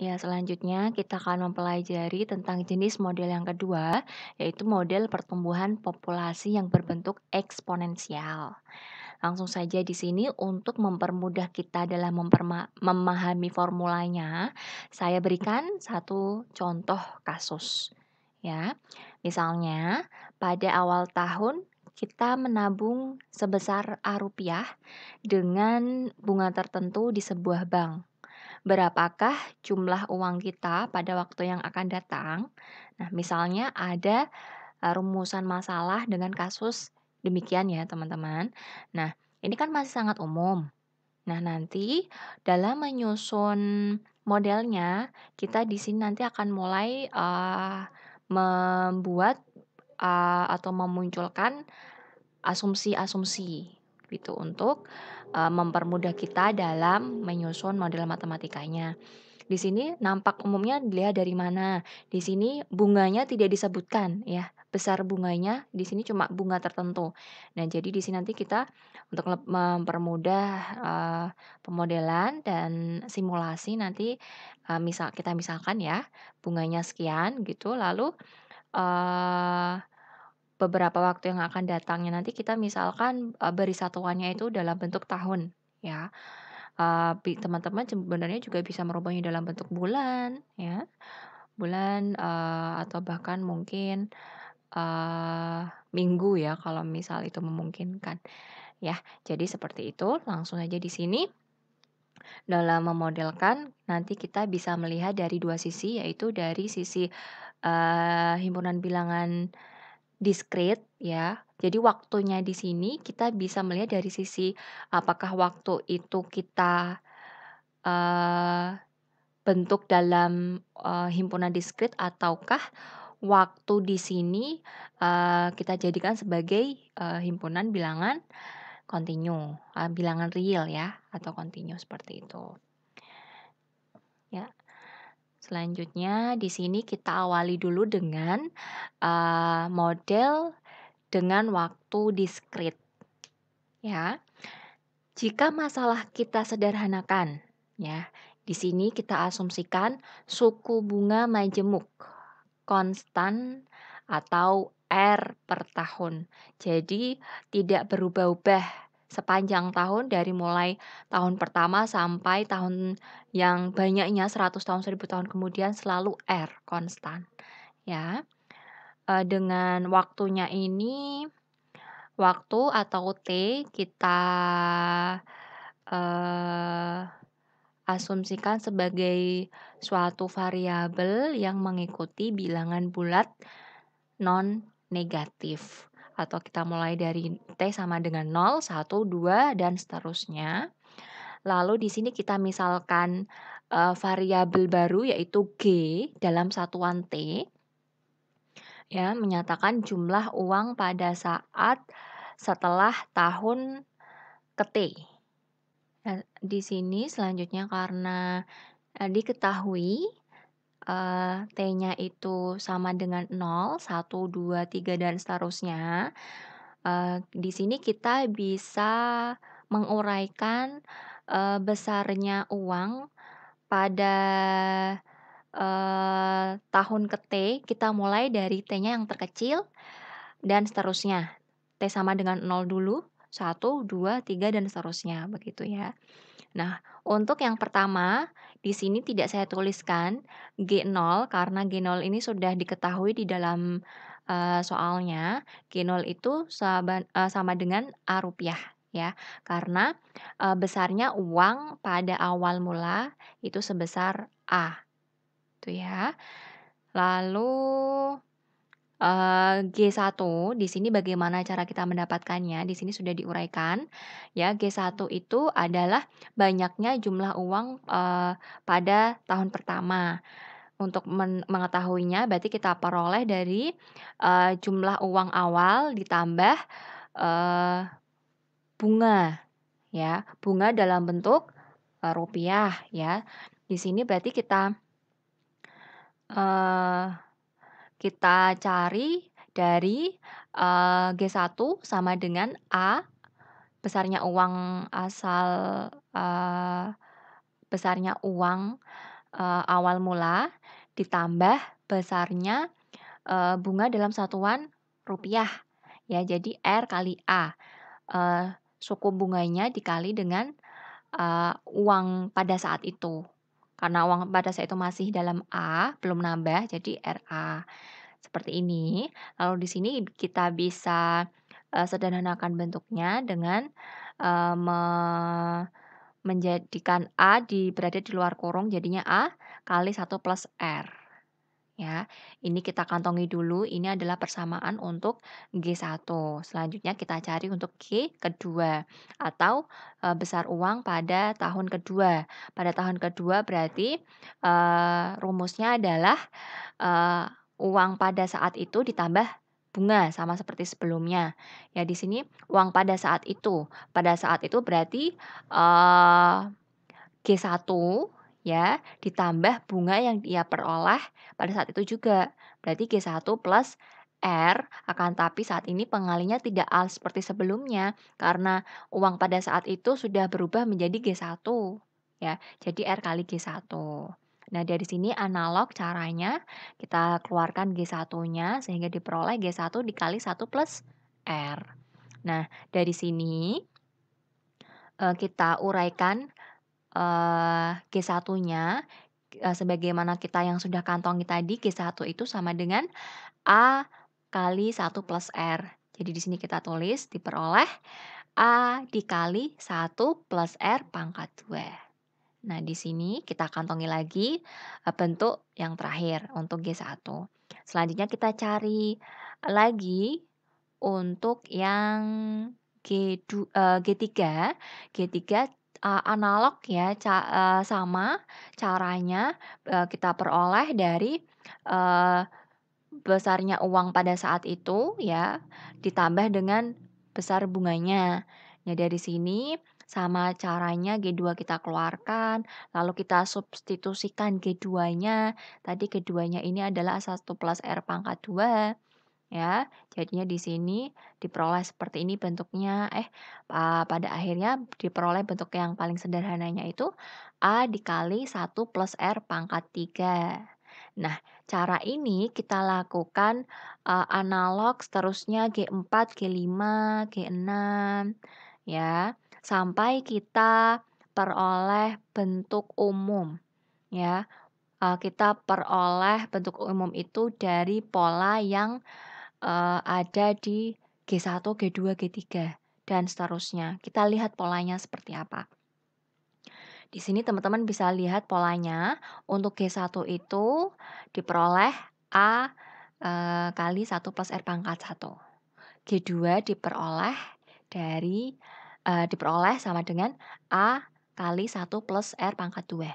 Ya, selanjutnya kita akan mempelajari tentang jenis model yang kedua, yaitu model pertumbuhan populasi yang berbentuk eksponensial. Langsung saja di sini untuk mempermudah kita dalam memahami formulanya, saya berikan satu contoh kasus. Ya, misalnya pada awal tahun kita menabung sebesar A rupiah dengan bunga tertentu di sebuah bank. Berapakah jumlah uang kita pada waktu yang akan datang? Nah, misalnya ada rumusan masalah dengan kasus demikian ya, teman-teman. Nah, ini kan masih sangat umum. Nah, nanti dalam menyusun modelnya, kita di sini nanti akan mulai membuat atau memunculkan asumsi-asumsi gitu untuk mempermudah kita dalam menyusun model matematikanya. Di sini nampak umumnya dilihat dari mana. Di sini bunganya tidak disebutkan ya, besar bunganya di sini cuma bunga tertentu. Nah, jadi di sini nanti kita untuk mempermudah pemodelan dan simulasi nanti kita misalkan ya bunganya sekian gitu, lalu eee, beberapa waktu yang akan datangnya nanti kita misalkan beri satuannya itu dalam bentuk tahun ya. Teman-teman sebenarnya juga bisa merubahnya dalam bentuk bulan ya, bulan, atau bahkan mungkin, minggu ya kalau misal itu memungkinkan ya. Jadi seperti itu, langsung aja di sini dalam memodelkan nanti kita bisa melihat dari 2 sisi, yaitu dari sisi, himpunan bilangan diskrit ya. Jadi waktunya di sini kita bisa melihat dari sisi apakah waktu itu kita, eee bentuk dalam, himpunan diskrit ataukah waktu di sini, kita jadikan sebagai, himpunan bilangan kontinu, bilangan real ya atau kontinu seperti itu. Ya, selanjutnya di sini kita awali dulu dengan, model dengan waktu diskrit ya. Jika masalah kita sederhanakan, ya, di sini kita asumsikan suku bunga majemuk konstan atau R per tahun. Jadi tidak berubah-ubah sepanjang tahun dari mulai tahun pertama sampai tahun yang banyaknya 100 tahun, 1000 tahun kemudian selalu R konstan, ya. Dengan waktunya ini, waktu atau T kita eee, asumsikan sebagai suatu variabel yang mengikuti bilangan bulat non negatif. Atau kita mulai dari T sama dengan 0, 1, 2, dan seterusnya. Lalu di sini kita misalkan variabel baru yaitu G dalam satuan T, ya, menyatakan jumlah uang pada saat setelah tahun ke T. Nah, di sini selanjutnya karena, diketahui, T-nya itu sama dengan 0, 1, 2, 3, dan seterusnya, di sini kita bisa menguraikan, besarnya uang pada, tahun ke T, kita mulai dari T-nya yang terkecil dan seterusnya. T sama dengan 0 dulu, 1, 2, 3, dan seterusnya, begitu ya. Nah, untuk yang pertama, di sini tidak saya tuliskan G0 karena G0 ini sudah diketahui di dalam, soalnya. G0 itu sama dengan A rupiah ya, karena, besarnya uang pada awal mula itu sebesar A, itu ya. Lalu G1 di sini bagaimana cara kita mendapatkannya, di sini sudah diuraikan, ya. G1 itu adalah banyaknya jumlah uang, pada tahun pertama. Untuk mengetahuinya berarti kita peroleh dari, jumlah uang awal ditambah, eee, bunga, ya. Bunga dalam bentuk, rupiah, ya. Di sini berarti eee kita cari dari, G1 sama dengan A, besarnya uang asal, besarnya uang, awal mula ditambah besarnya, bunga dalam satuan rupiah, ya. Jadi R kali A, suku bunganya dikali dengan, uang pada saat itu. Karena uang pada saat itu masih dalam A, belum nambah, jadi RA. Seperti ini. Lalu di sini kita bisa, sederhanakan bentuknya dengan, menjadikan A berada di luar kurung, jadinya A kali 1 plus R, ya. Ini kita kantongi dulu, ini adalah persamaan untuk G1. Selanjutnya kita cari untuk G kedua atau, besar uang pada tahun kedua. Pada tahun kedua berarti, rumusnya adalah, eee, uang pada saat itu ditambah bunga sama seperti sebelumnya. Ya di sini uang pada saat itu berarti, eee, G1 ya, ditambah bunga yang dia peroleh pada saat itu juga. Berarti G1 plus R, akan tapi saat ini pengalinya tidak seperti sebelumnya, karena uang pada saat itu sudah berubah menjadi G1 ya. Jadi R kali G1. Nah, dari sini analog caranya kita keluarkan G1-nya sehingga diperoleh G1 dikali 1 plus R. Nah, dari sini, kita uraikan G1-nya, sebagaimana kita yang sudah kantongi tadi, G1 itu sama dengan A kali 1 plus R. Jadi di sini kita tulis diperoleh A dikali 1 plus R pangkat 2. Nah, di sini kita kantongi lagi, bentuk yang terakhir untuk G1. Selanjutnya kita cari lagi untuk yang G3. G3, analog ya, sama caranya, kita peroleh dari, eee, besarnya uang pada saat itu ya, ditambah dengan besar bunganya. Ya dari sini sama caranya G2 kita keluarkan, lalu kita substitusikan G2-nya. Tadi G2-nya ini adalah 1 plus R pangkat 2. Ya, jadinya di sini diperoleh seperti ini bentuknya. Pada akhirnya diperoleh bentuk yang paling sederhananya itu A dikali 1 plus R pangkat 3. Nah, cara ini kita lakukan, analog seterusnya G4, G5, G6 ya, sampai kita peroleh bentuk umum ya. Kita peroleh bentuk umum itu dari pola yang ada di G1, G2, G3, dan seterusnya. Kita lihat polanya seperti apa. Di sini teman-teman bisa lihat polanya. Untuk G1 itu diperoleh A, kali 1 plus R pangkat 1. G2 diperoleh sama dengan A kali 1 plus R pangkat 2.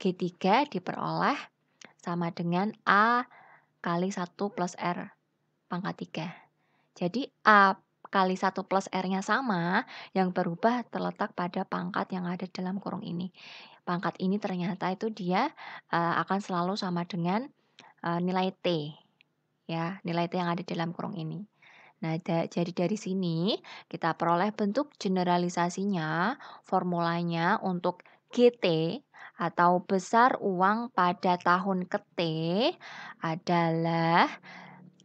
G3 diperoleh sama dengan A kali 1 plus R pangkat 3. Jadi A kali 1 plus R-nya sama, yang berubah terletak pada pangkat yang ada dalam kurung ini. Pangkat ini ternyata itu dia, akan selalu sama dengan, nilai T, ya, nilai T yang ada dalam kurung ini. Nah, jadi dari sini kita peroleh bentuk generalisasinya, formulanya untuk GT atau besar uang pada tahun ke-T adalah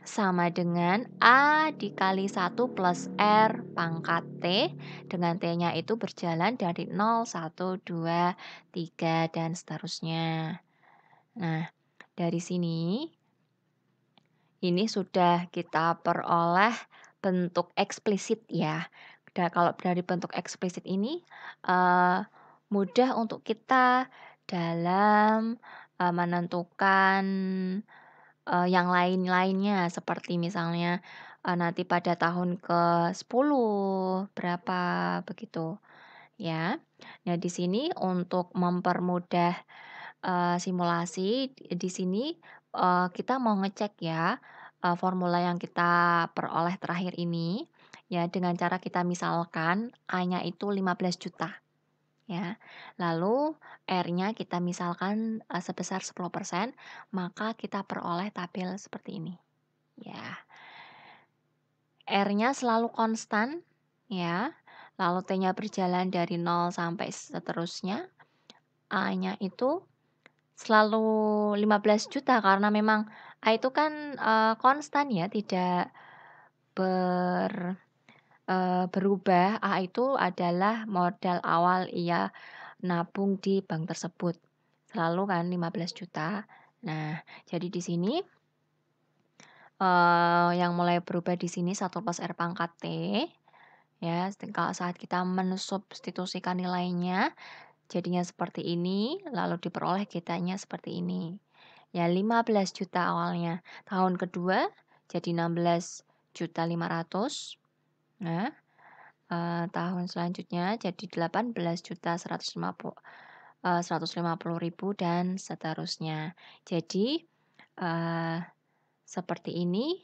sama dengan A dikali 1 plus R pangkat T, dengan T-nya itu berjalan dari 0, 1, 2, 3, dan seterusnya. Nah, dari sini, ini sudah kita peroleh bentuk eksplisit ya. Kalau dari bentuk eksplisit ini, mudah untuk kita dalam, menentukan yang lain-lainnya seperti misalnya, nanti pada tahun ke-10 berapa begitu, ya. Nah di sini untuk mempermudah, simulasi di sini, kita mau ngecek ya, formula yang kita peroleh terakhir ini, ya dengan cara kita misalkan A-nya itu 15 juta. Ya, lalu R-nya kita misalkan, sebesar 10%, maka kita peroleh tabel seperti ini, ya. R-nya selalu konstan, ya, lalu T-nya berjalan dari 0 sampai seterusnya, A-nya itu selalu 15 juta karena memang A itu kan, konstan ya, tidak ber berubah. A itu adalah modal awal ia nabung di bank tersebut, selalu kan 15 juta. Nah, jadi di sini, yang mulai berubah di sini 1 plus R pangkat T, ya, kalau saat kita mensubstitusikan nilainya, jadinya seperti ini, lalu diperoleh kitanya seperti ini. Ya 15 juta awalnya. Tahun kedua jadi 16.500.000. Nah, tahun selanjutnya jadi 18.150.000 dan seterusnya. Jadi, eee, seperti ini,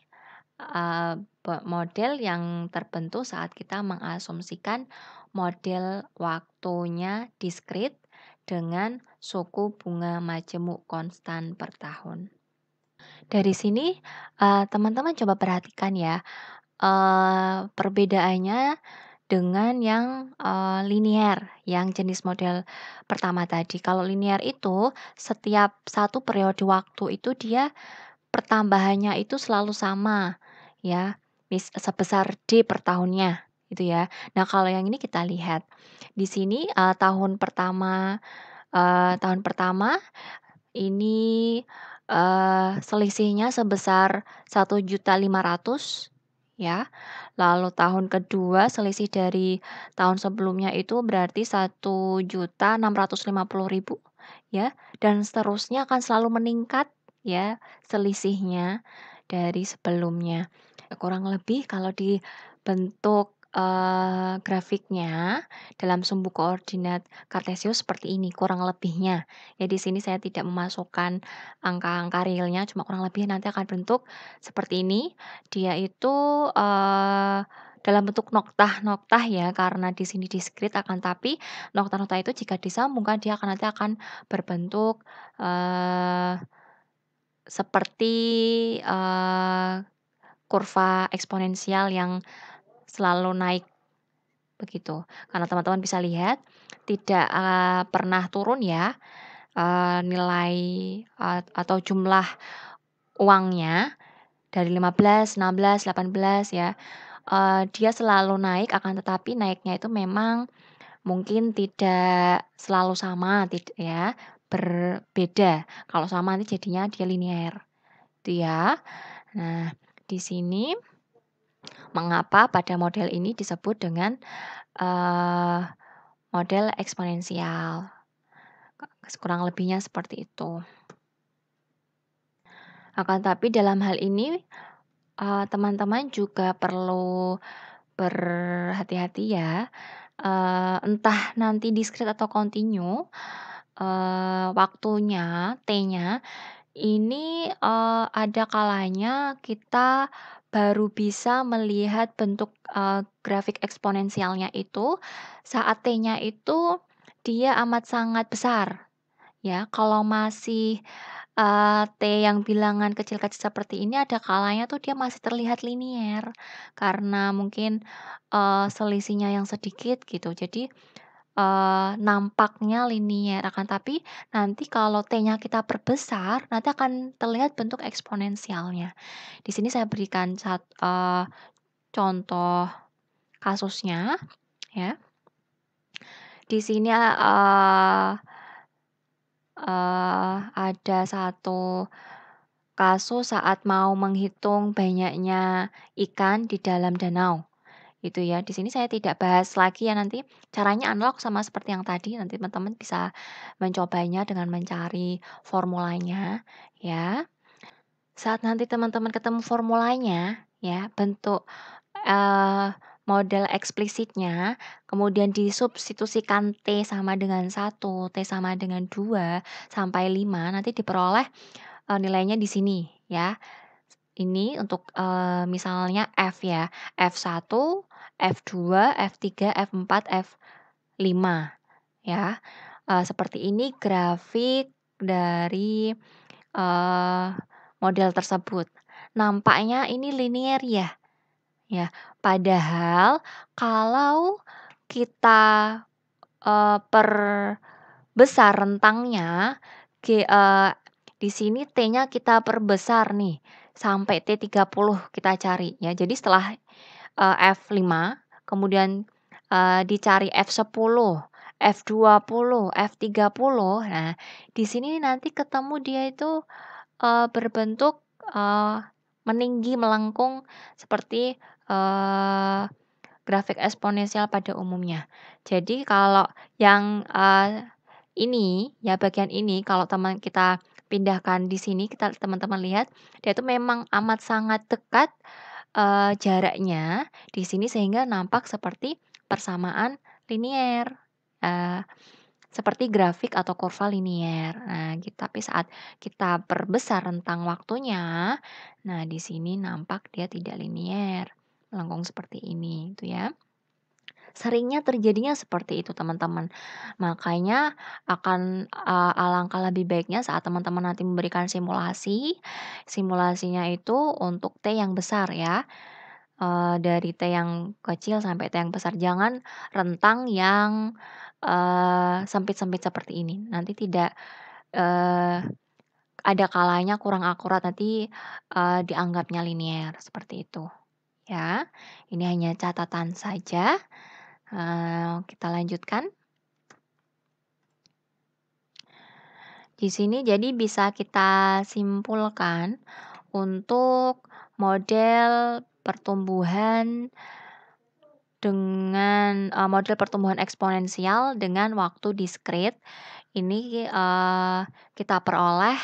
model yang terbentuk saat kita mengasumsikan model waktunya diskrit dengan suku bunga majemuk konstan per tahun. Dari sini, teman-teman coba perhatikan ya, perbedaannya dengan yang, linear, yang jenis model pertama tadi. Kalau linear itu setiap satu periode waktu itu dia pertambahannya itu selalu sama, ya, sebesar D per tahunnya, gitu ya. Nah, kalau yang ini kita lihat, di sini, tahun pertama ini, selisihnya sebesar 1.500.000 ya. Lalu tahun kedua selisih dari tahun sebelumnya itu berarti 1.650.000 ya, dan seterusnya akan selalu meningkat ya selisihnya dari sebelumnya. Kurang lebih kalau dibentuk, grafiknya dalam sumbu koordinat Kartesius seperti ini kurang lebihnya. Ya di sini saya tidak memasukkan angka-angka realnya, cuma kurang lebih nanti akan bentuk seperti ini. Dia itu, dalam bentuk noktah-noktah ya, karena di sini diskrit akan tapi noktah-noktah itu jika disambungkan dia nanti akan berbentuk, seperti, eee, kurva eksponensial yang selalu naik begitu. Karena teman-teman bisa lihat tidak, pernah turun ya, nilai, atau jumlah uangnya dari 15, 16, 18 ya, dia selalu naik akan tetapi naiknya itu memang mungkin tidak selalu sama ya, berbeda. Kalau sama nanti jadinya dia linear, itu ya. Nah, di sini mengapa pada model ini disebut dengan, model eksponensial. Kurang lebihnya seperti itu. Akan tapi dalam hal ini, teman-teman juga perlu berhati-hati ya, entah nanti diskrit atau kontinu, waktunya, T-nya, ini, ada kalanya kita baru bisa melihat bentuk, grafik eksponensialnya itu saat T-nya itu dia amat sangat besar, ya. Kalau masih, T yang bilangan kecil-kecil seperti ini ada kalanya tuh dia masih terlihat linier, karena mungkin, selisihnya yang sedikit gitu. Jadi, nampaknya linier, akan tapi nanti kalau T-nya kita perbesar, nanti akan terlihat bentuk eksponensialnya. Di sini saya berikan contoh kasusnya ya. Di sini, ada satu kasus saat mau menghitung banyaknya ikan di dalam danau. Gitu ya. Di sini saya tidak bahas lagi ya nanti caranya analog sama seperti yang tadi, nanti teman-teman bisa mencobanya dengan mencari formulanya ya. Saat nanti teman-teman ketemu formulanya ya, bentuk, model eksplisitnya, kemudian disubstitusikan T sama dengan 1, T sama dengan 2, sampai 5, nanti diperoleh, nilainya di sini ya. Ini untuk, misalnya F ya, F1, F2, F3, F4, F5 ya. Seperti ini grafik dari, eee, model tersebut. Nampaknya ini linear ya, ya. Padahal kalau kita, perbesar rentangnya di sini T-nya kita perbesar nih, sampai T30 kita cari ya. Jadi setelah, F5, kemudian, dicari F10, F20, F30. Nah, di sini nanti ketemu dia itu, berbentuk, meninggi melengkung seperti, grafik eksponensial pada umumnya. Jadi kalau yang, ini, ya bagian ini kalau kita pindahkan di sini, teman-teman lihat, dia itu memang amat sangat dekat, jaraknya di sini sehingga nampak seperti persamaan linier, eee, seperti grafik atau kurva linier. Nah, tapi saat kita perbesar rentang waktunya, nah di sini nampak dia tidak linier, melengkung seperti ini, itu ya. Seringnya terjadinya seperti itu teman-teman. Makanya akan, alangkah lebih baiknya saat teman-teman nanti memberikan simulasi, simulasinya itu untuk T yang besar ya, dari T yang kecil sampai T yang besar. Jangan rentang yang, sempit-sempit seperti ini. Nanti tidak, eee, ada kalanya kurang akurat, nanti, dianggapnya linier, seperti itu, ya. Ini hanya catatan saja. Kita lanjutkan. Di sini jadi bisa kita simpulkan untuk model pertumbuhan model pertumbuhan eksponensial dengan waktu diskrit. Ini, kita peroleh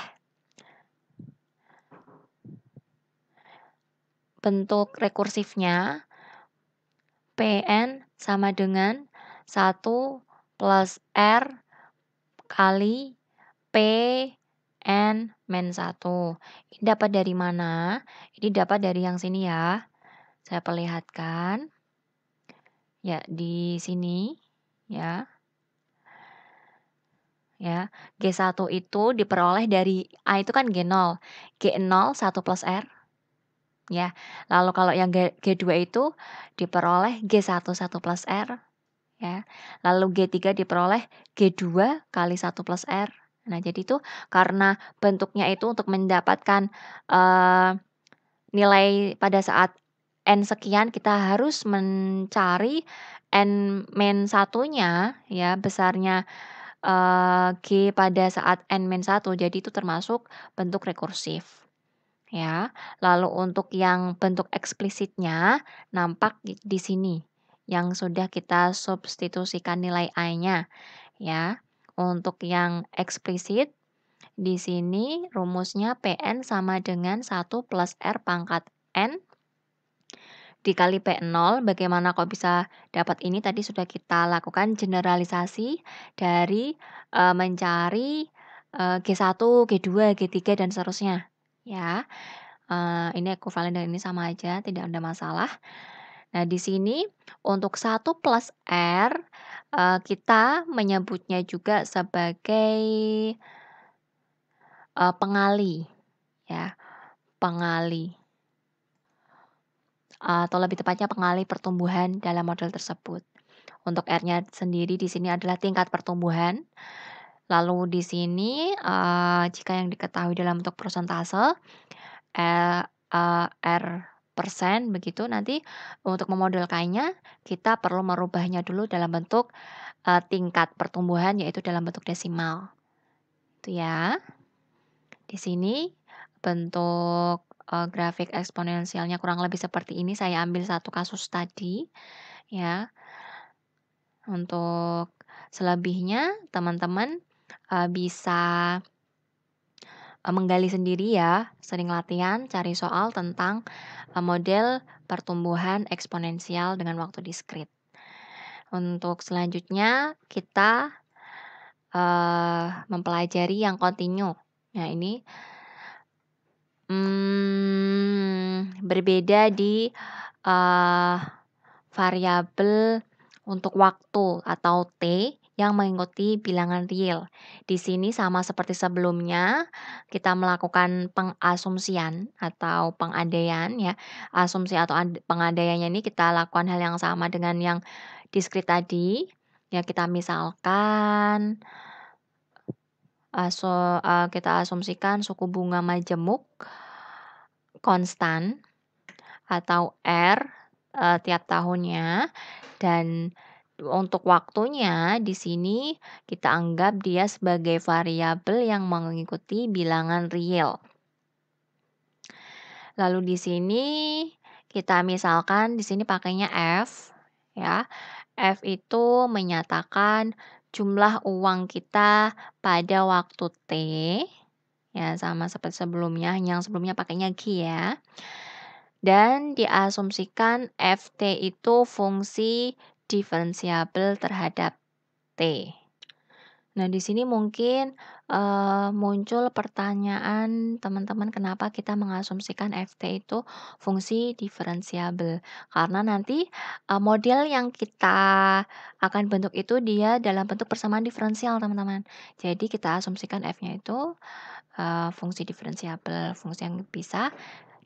bentuk rekursifnya Pn sama dengan 1 plus R kali Pn min 1. Ini dapat dari mana? Ini dapat dari yang sini ya. Saya perlihatkan. Ya, di sini ya. Ya, G1 itu diperoleh dari A itu kan G0. G0 1 plus R. Ya. Lalu kalau yang G2 itu diperoleh G1 1 plus R. Ya. Lalu G3 diperoleh G2 kali 1 plus R. Nah, jadi itu karena bentuknya itu untuk mendapatkan, nilai pada saat N sekian, kita harus mencari N-1-nya ya, besarnya, G pada saat N-1. Jadi itu termasuk bentuk rekursif, ya. Lalu untuk yang bentuk eksplisitnya nampak di sini, yang sudah kita substitusikan nilai I-nya, ya. Untuk yang eksplisit, di sini rumusnya Pn sama dengan 1 plus R pangkat N dikali P0. Bagaimana kok bisa dapat ini? Tadi sudah kita lakukan generalisasi dari, mencari, G1, G2, G3, dan seterusnya, ya. Ini ekuivalen dan ini sama aja, tidak ada masalah. Nah, di sini untuk 1 plus R, kita menyebutnya juga sebagai, pengali, ya, pengali. Atau lebih tepatnya pengali pertumbuhan dalam model tersebut. Untuk R-nya sendiri di sini adalah tingkat pertumbuhan. Lalu di sini, jika yang diketahui dalam bentuk persentase, R persen begitu, nanti untuk memodelkannya kita perlu merubahnya dulu dalam bentuk, tingkat pertumbuhan, yaitu dalam bentuk desimal. Itu ya. Di sini bentuk, grafik eksponensialnya kurang lebih seperti ini. Saya ambil satu kasus tadi, ya. Untuk selebihnya teman-teman, bisa, menggali sendiri ya, sering latihan, cari soal tentang, model pertumbuhan eksponensial dengan waktu diskrit. Untuk selanjutnya kita, mempelajari yang kontinu. Nah, ini berbeda di, variabel untuk waktu atau T yang mengikuti bilangan real. Di sini sama seperti sebelumnya, kita melakukan pengasumsian atau pengandaian ya. Asumsi atau pengandaiannya ini kita lakukan hal yang sama dengan yang diskrit tadi. Ya, kita misalkan, kita asumsikan suku bunga majemuk konstan atau R, tiap tahunnya, dan untuk waktunya di sini kita anggap dia sebagai variabel yang mengikuti bilangan real. Lalu di sini kita misalkan di sini pakainya F, ya. F itu menyatakan jumlah uang kita pada waktu T, ya sama seperti sebelumnya, yang sebelumnya pakainya G ya. Dan diasumsikan Ft itu fungsi diferensiabel terhadap T. Nah, di sini mungkin muncul pertanyaan teman-teman, kenapa kita mengasumsikan Ft itu fungsi diferensiabel? Karena nanti model yang kita akan bentuk itu dia dalam bentuk persamaan diferensial, teman-teman. Jadi kita asumsikan F-nya itu fungsi diferensiabel, fungsi yang bisa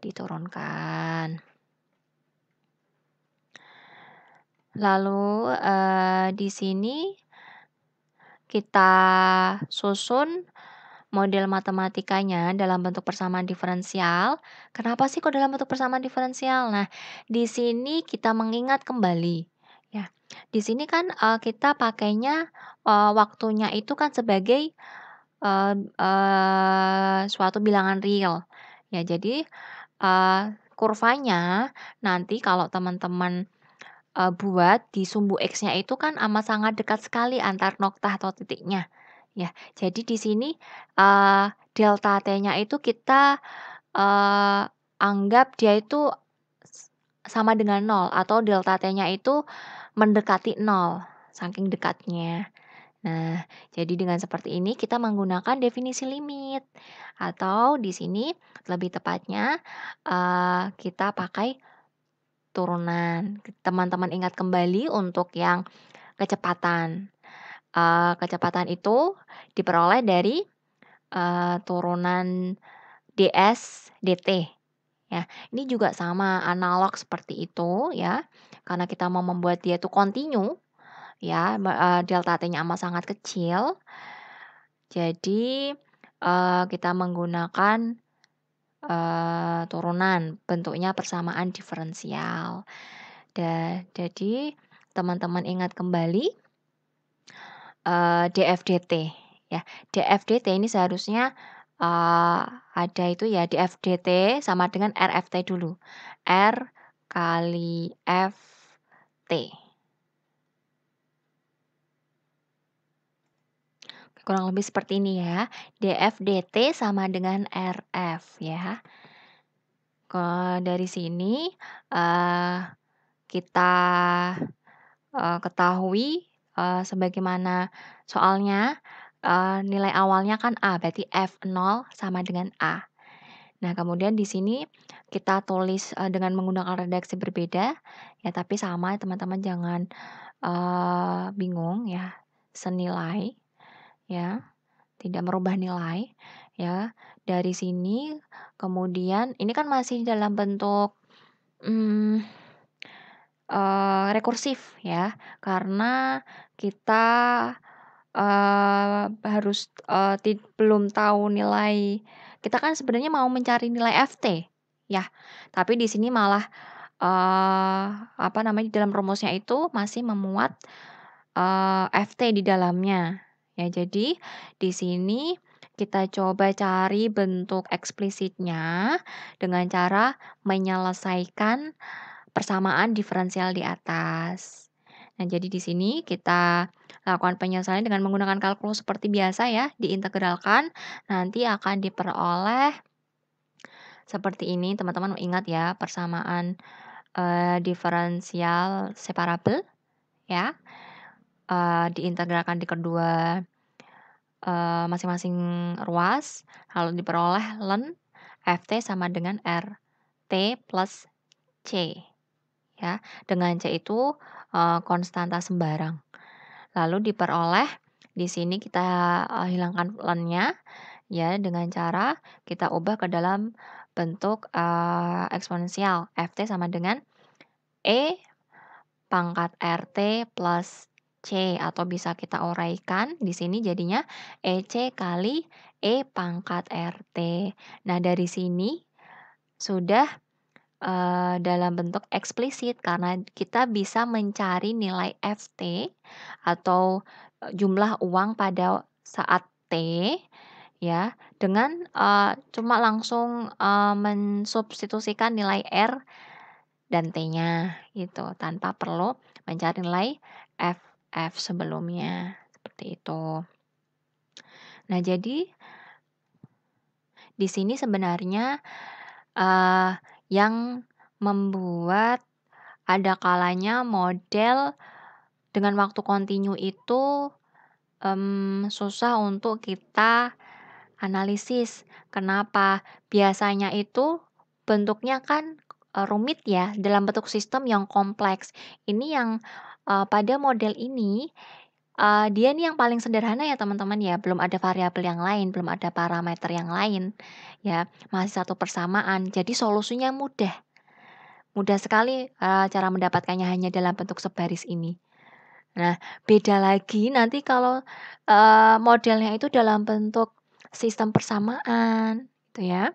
diturunkan. Lalu di sini kita susun model matematikanya dalam bentuk persamaan diferensial. Kenapa sih kok dalam bentuk persamaan diferensial? Nah, di sini kita mengingat kembali, ya. Di sini kan kita pakainya waktunya itu kan sebagai suatu bilangan real. Ya, jadi kurvanya nanti kalau teman-teman buat di sumbu X-nya itu kan amat sangat dekat sekali antar noktah atau titiknya. Ya, jadi di sini delta T-nya itu kita anggap dia itu sama dengan 0 atau delta T-nya itu mendekati 0, saking dekatnya. Nah, jadi dengan seperti ini kita menggunakan definisi limit atau di sini lebih tepatnya kita pakai turunan. Teman-teman ingat kembali untuk yang kecepatan. Kecepatan itu diperoleh dari turunan ds dt. Ya, ini juga sama analog seperti itu ya. Karena kita mau membuat dia itu kontinu ya, delta T-nya amat sangat kecil. Jadi kita menggunakan turunan, bentuknya persamaan diferensial. Jadi teman-teman ingat kembali df/dt ya. df/dt ini seharusnya ada itu ya, df/dt sama dengan rft dulu. R kali ft. Kurang lebih seperti ini ya. df/dt sama dengan rf ya. Dari sini kita ketahui sebagaimana soalnya nilai awalnya kan A, berarti F0 sama dengan A. Nah, kemudian di sini kita tulis dengan menggunakan redaksi berbeda, ya tapi sama teman-teman, jangan bingung ya, senilai ya, tidak merubah nilai ya. Dari sini kemudian ini kan masih dalam bentuk rekursif ya, karena kita harus belum tahu nilai. Kita kan sebenarnya mau mencari nilai Ft ya, tapi di sini malah di dalam rumusnya itu masih memuat Ft di dalamnya. Ya, jadi di sini kita coba cari bentuk eksplisitnya dengan cara menyelesaikan persamaan diferensial di atas. Nah, jadi di sini kita lakukan penyelesaian dengan menggunakan kalkulus seperti biasa ya, diintegralkan, nanti akan diperoleh seperti ini. Teman-teman ingat ya, persamaan diferensial separabel ya, diintegralkan di kedua masing-masing ruas, lalu diperoleh ln Ft sama dengan RT plus C. Ya, dengan C itu konstanta sembarang. Lalu diperoleh di sini kita hilangkan ln-nya ya, dengan cara kita ubah ke dalam bentuk eksponensial. Ft sama dengan E pangkat RT plus C atau bisa kita uraikan di sini jadinya EC kali E pangkat RT. Nah, dari sini sudah, dalam bentuk eksplisit karena kita bisa mencari nilai FT atau, jumlah uang pada saat T ya, dengan, cuma langsung, mensubstitusikan nilai R dan T-nya gitu, tanpa perlu mencari nilai F sebelumnya, seperti itu. Nah, jadi di sini sebenarnya, eee, yang membuat ada kalanya model dengan waktu kontinu itu, susah untuk kita analisis. Kenapa? Biasanya itu bentuknya kan, rumit ya, dalam bentuk sistem yang kompleks. Ini yang, pada model ini, dia nih yang paling sederhana ya teman-teman ya, belum ada variabel yang lain, belum ada parameter yang lain, ya, masih satu persamaan. Jadi solusinya mudah, mudah sekali, cara mendapatkannya hanya dalam bentuk sebaris ini. Nah, beda lagi nanti kalau, modelnya itu dalam bentuk sistem persamaan, gitu ya,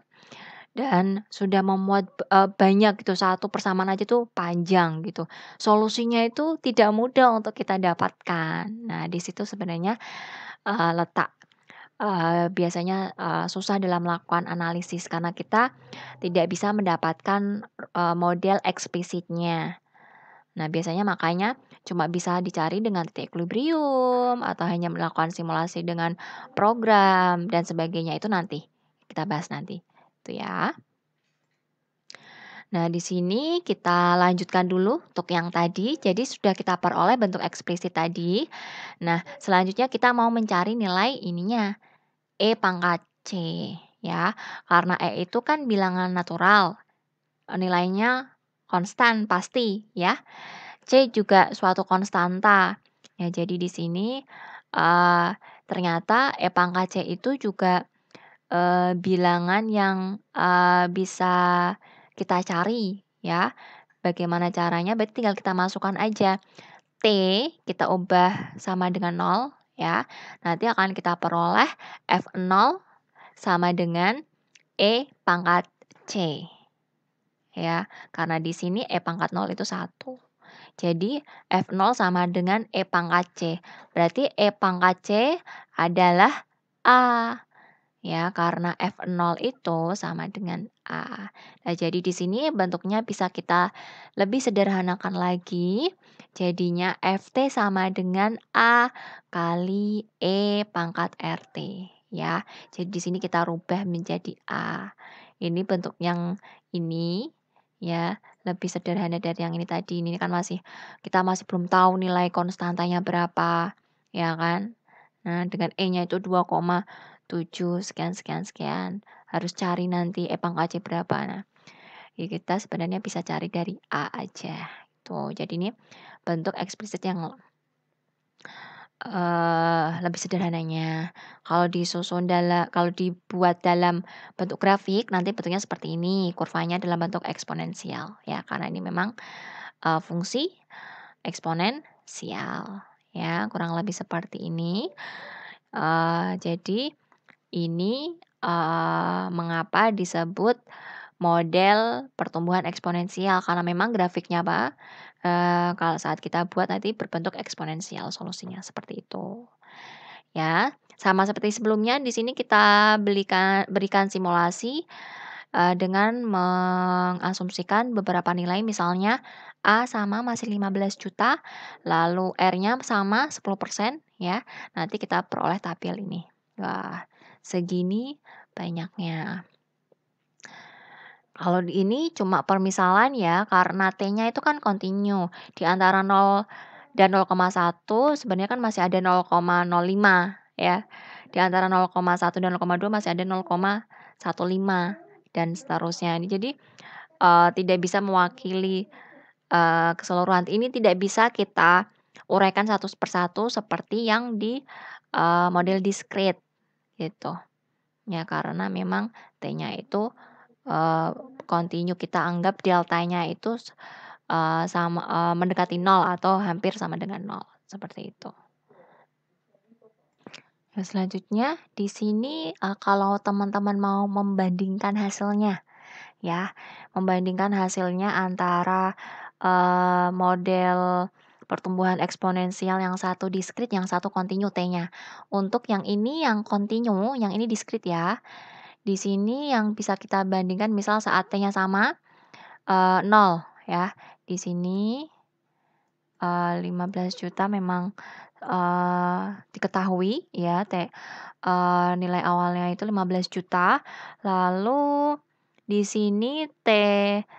dan sudah memuat, banyak gitu, satu persamaan aja tuh panjang gitu. Solusinya itu tidak mudah untuk kita dapatkan. Nah, di situ sebenarnya, letak, biasanya, susah dalam melakukan analisis karena kita tidak bisa mendapatkan, model eksplisitnya. Nah, biasanya makanya cuma bisa dicari dengan titik equilibrium atau hanya melakukan simulasi dengan program dan sebagainya, itu nanti, kita bahas nanti, itu ya. Nah, di sini kita lanjutkan dulu untuk yang tadi, jadi sudah kita peroleh bentuk eksplisit tadi. Nah, selanjutnya kita mau mencari nilai ininya, E pangkat C, ya. Karena E itu kan bilangan natural, nilainya konstan pasti, ya. C juga suatu konstanta. Ya, jadi di sini, eee, ternyata E pangkat C itu juga, bilangan yang, bisa kita cari ya. Bagaimana caranya? Berarti tinggal kita masukkan aja. T kita ubah sama dengan nol ya. Nanti akan kita peroleh F0 sama dengan E pangkat C. Ya, karena di sini E pangkat 0 itu 1. Jadi F0 sama dengan E pangkat C. Berarti E pangkat C adalah A. Ya, karena F0 itu sama dengan A. Nah, jadi di sini bentuknya bisa kita lebih sederhanakan lagi. Jadinya FT sama dengan A kali E pangkat RT. Ya, jadi di sini kita rubah menjadi A. Ini bentuk yang ini ya lebih sederhana dari yang ini tadi. Ini kan kita masih belum tahu nilai konstantanya berapa, ya kan? Nah, dengan E-nya itu 2,7 sekian sekian sekian. Harus cari nanti E pangkat C berapa. Nah, ya kita sebenarnya bisa cari dari A aja. Tuh, jadi ini bentuk eksplisit yang lebih sederhananya. Kalau dibuat dalam bentuk grafik nanti bentuknya seperti ini, kurvanya dalam bentuk eksponensial ya, karena ini memang, fungsi eksponensial ya, kurang lebih seperti ini. Jadi ini, mengapa disebut model pertumbuhan eksponensial karena memang grafiknya kalau saat kita buat nanti berbentuk eksponensial solusinya, seperti itu. Ya, sama seperti sebelumnya di sini kita berikan simulasi, dengan mengasumsikan beberapa nilai misalnya A sama masih 15 juta, lalu R-nya sama 10% ya, nanti kita peroleh tabel ini. Wah, segini banyaknya. Kalau ini cuma permisalan ya, karena T-nya itu kan kontinu. Di antara 0 dan 0,1 sebenarnya kan masih ada 0,05 ya. Di antara 0,1 dan 0,2 masih ada 0,15 dan seterusnya. Jadi, tidak bisa mewakili, keseluruhan. Ini tidak bisa kita uraikan satu persatu seperti yang di, model diskrit gitu. Ya, karena memang T-nya itu kontinu kita anggap deltanya itu, mendekati 0 atau hampir sama dengan 0. seperti itu. Yang selanjutnya di sini, kalau teman-teman mau membandingkan hasilnya ya, membandingkan hasilnya antara, model pertumbuhan eksponensial yang satu diskrit, yang satu kontinu T-nya. Untuk yang ini yang kontinu, yang ini diskrit ya. Di sini yang bisa kita bandingkan misal saat T-nya sama, 0 ya. Di sini 15 juta memang, diketahui ya nilai awalnya itu 15 juta. Lalu di sini T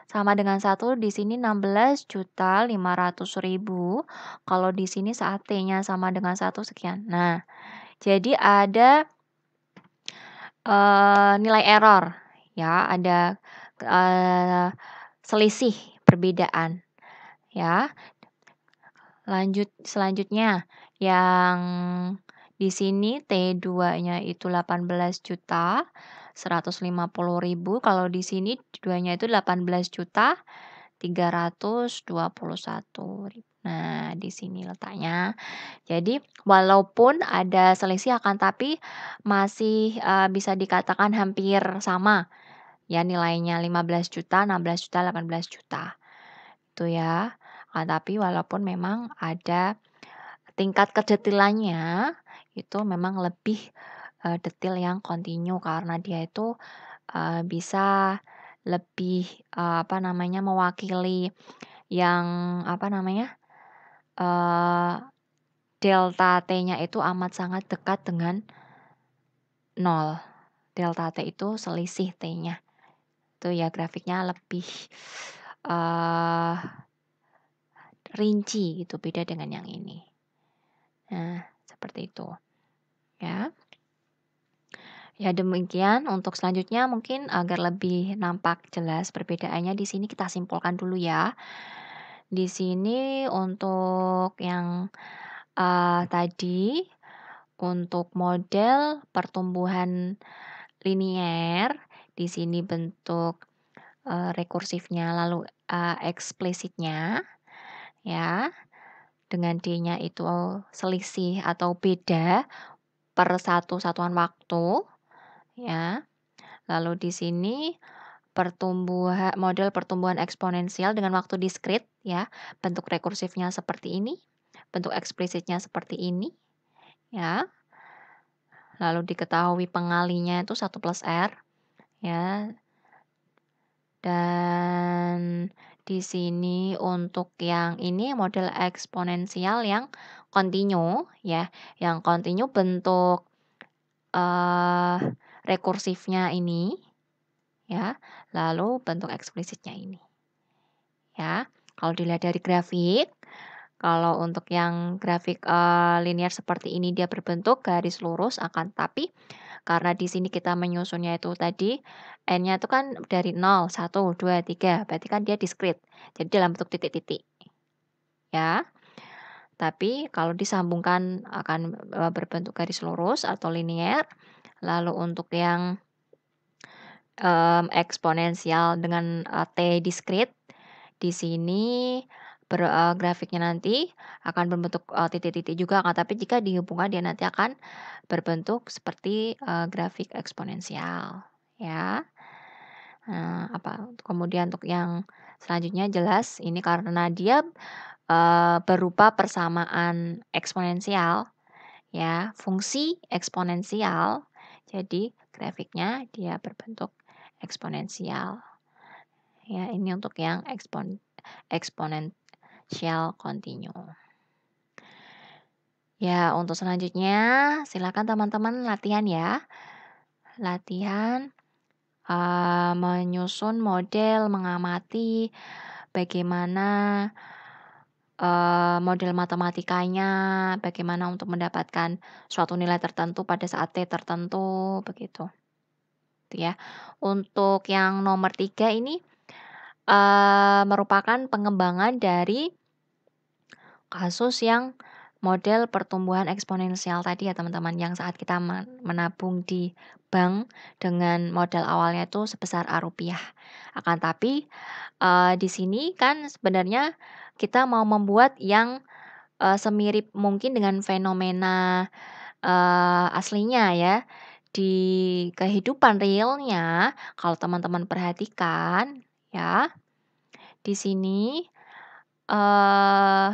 sama dengan 1, di sini 16.500.000. Kalau di sini saat T-nya sama dengan 1 sekian. Nah, jadi ada, nilai error ya, ada, selisih perbedaan ya. Selanjutnya yang di sini T2-nya itu 18.150.000, kalau di sini duanya itu 18.321.000. Nah, di sini letaknya. Jadi walaupun ada selisih akan tapi masih, bisa dikatakan hampir sama ya nilainya 15 juta, 16 juta, 18 juta. Itu ya. Tapi walaupun memang ada tingkat kedetailannya itu memang lebih, detail yang kontinu karena dia itu, bisa lebih, mewakili yang eee, delta T-nya itu amat sangat dekat dengan 0. Delta T itu selisih T-nya. Itu ya grafiknya lebih, eee, rinci gitu, beda dengan yang ini. Nah, seperti itu, ya. Ya demikian untuk selanjutnya mungkin agar lebih nampak jelas perbedaannya di sini kita simpulkan dulu ya. Di sini untuk yang, tadi, untuk model pertumbuhan linier, di sini bentuk, rekursifnya lalu, eksplisitnya ya, dengan D-nya itu selisih atau beda per satu satuan waktu ya. Lalu di sini model pertumbuhan eksponensial dengan waktu diskrit ya, bentuk rekursifnya seperti ini, bentuk eksplisitnya seperti ini ya. Lalu diketahui pengalinya itu 1 plus R ya. Dan di sini untuk yang ini model eksponensial yang kontinu ya, yang kontinu bentuk, rekursifnya ini ya, lalu bentuk eksplisitnya ini ya. Kalau dilihat dari grafik, kalau untuk yang grafik, linear seperti ini dia berbentuk garis lurus akan tapi karena di sini kita menyusunnya itu tadi n-nya itu kan dari 0, 1, 2, 3, berarti kan dia diskrit. Jadi dalam bentuk titik-titik ya. Tapi kalau disambungkan akan, berbentuk garis lurus atau linear. Lalu untuk yang eksponensial dengan, T diskrit, di sini grafiknya nanti akan berbentuk, titik-titik juga akan tapi jika dihubungkan dia nanti akan berbentuk seperti, grafik eksponensial, ya. Kemudian untuk yang selanjutnya jelas ini karena dia, berupa persamaan eksponensial, ya, fungsi eksponensial, jadi grafiknya dia berbentuk eksponensial. Ya, ini untuk yang eksponensial kontinu. Ya, untuk selanjutnya silakan teman-teman latihan ya. Latihan, menyusun model, mengamati bagaimana, model matematikanya, bagaimana untuk mendapatkan suatu nilai tertentu pada saat T tertentu, begitu. Gitu ya. Untuk yang nomor 3 ini, merupakan pengembangan dari kasus yang model pertumbuhan eksponensial tadi ya teman-teman, yang saat kita menabung di bank dengan modal awalnya itu sebesar Rp. Akan tapi, di sini kan sebenarnya kita mau membuat yang, semirip mungkin dengan fenomena, aslinya ya. Di kehidupan realnya, kalau teman-teman perhatikan ya, di sini, eee,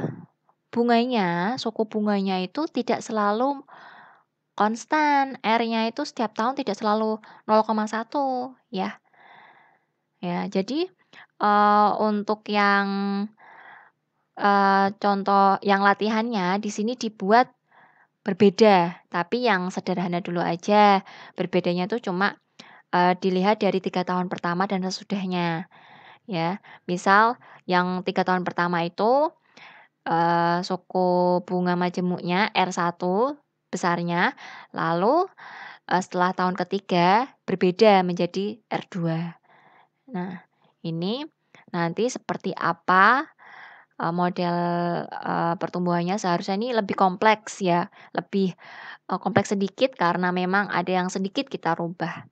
suku bunganya itu tidak selalu konstan, R-nya itu setiap tahun tidak selalu 0,1 ya. Ya, jadi, untuk yang, contoh yang latihannya di sini dibuat berbeda, tapi yang sederhana dulu aja. Berbedanya tuh cuma, dilihat dari 3 tahun pertama dan sesudahnya, ya. Misal yang 3 tahun pertama itu, suku bunga majemuknya R1 besarnya, lalu, setelah tahun ketiga berbeda menjadi R2. Nah, ini nanti seperti apa, model, pertumbuhannya seharusnya ini lebih kompleks ya, lebih, kompleks sedikit karena memang ada yang sedikit kita rubah,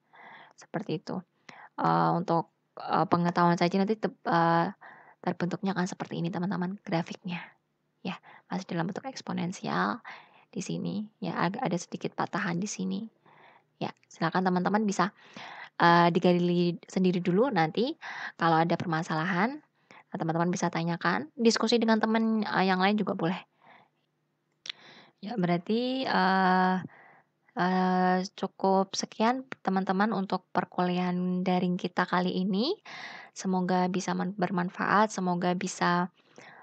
seperti itu. Untuk, pengetahuan saja nanti terbentuknya akan seperti ini teman-teman grafiknya, ya. Masih dalam bentuk eksponensial di sini, ya ada sedikit patahan di sini. Ya, silakan teman-teman bisa, digali sendiri dulu nanti kalau ada permasalahan, teman-teman bisa tanyakan, diskusi dengan teman, yang lain juga boleh. Ya berarti, cukup sekian teman-teman untuk perkuliahan daring kita kali ini. Semoga bisa bermanfaat, semoga bisa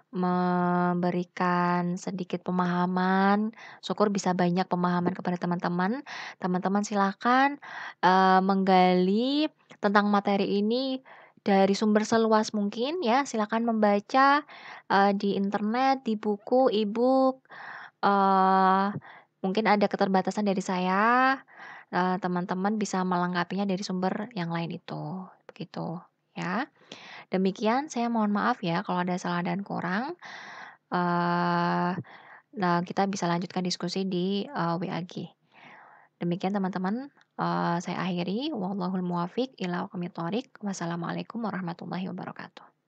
memberikan sedikit pemahaman, syukur bisa banyak pemahaman kepada teman-teman. Teman-teman silakan, menggali tentang materi ini dari sumber seluas mungkin ya, silakan membaca, di internet, di buku, e-book, eee, mungkin ada keterbatasan dari saya, teman-teman bisa melengkapinya dari sumber yang lain itu, begitu ya. Demikian saya mohon maaf ya kalau ada salah dan kurang. Eee, nah kita bisa lanjutkan diskusi di, WA-G. Demikian teman-teman, saya akhiri, wallahul muwaffiq ila aqwamit thoriq. Wassalamualaikum warahmatullahi wabarakatuh.